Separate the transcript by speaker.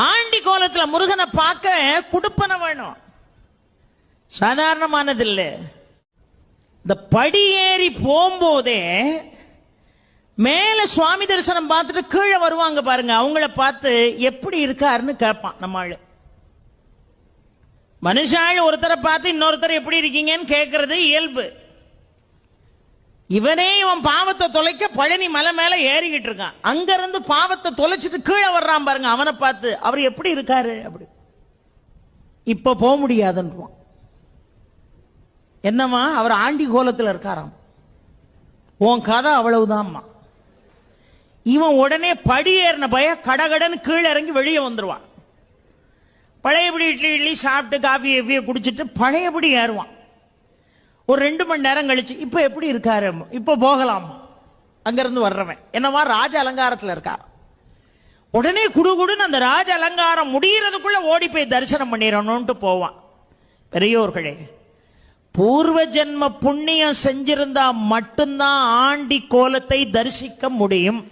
Speaker 1: Aunty கோலத்துல முருகனை பார்க்க குடுப்பன வேணும், சாதாரணமானது இல்லை. இந்த படி ஏறி போகும்போதே மேல சுவாமி தரிசனம் பார்த்துட்டு கீழே வருவாங்க பாருங்க, அவங்கள பார்த்து எப்படி இருக்காருன்னு கேட்பான் நம்ம ஆளு. மனுஷாள் ஒருத்தரை பார்த்து இன்னொருத்தர் எப்படி இருக்கீங்கன்னு கேட்கறது இயல்பு. இவன் பாவத்தை தொலைக்க பழனி மலை மேல ஏறிக்கிட்டு இருக்கான், அங்க இருந்து பாவத்தை தொலைச்சிட்டு கீழே வர்றான் பாருங்க, அவனை பார்த்து அவர் எப்படி இருக்காரு அப்படி. இப்ப போக முடியாதுன்றான். என்னமா அவர் ஆண்டி கோலத்தில் இருக்காராம், உன் கதை அவ்வளவுதான்மா. இவன் உடனே படி ஏறின பய கடகடன்னு கீழே இறங்கி வெளியே வந்துருவான். பழையபடி இட்லி சாப்பிட்டு காஃபி எவ்விய குடிச்சிட்டு பழையபடி ஏறுவான். ஒரு 2 மணி நேரம் கழிச்சு இப்ப எப்படி இருக்காரு, இப்ப போகலாம். அங்கிருந்து வர்றவன் என்னவா ராஜ அலங்காரத்தில் இருக்கா. உடனே குடுகுடுன்னு அந்த ராஜ அலங்காரம் முடியறதுக்குள்ள ஓடி போய் தரிசனம் பண்ணிடணும்ட்டு போவான். பெரியோர்களே, பூர்வ ஜென்ம புண்ணியம் செஞ்சிருந்தா மட்டும்தான் ஆண்டி கோலத்தை தரிசிக்க முடியும்.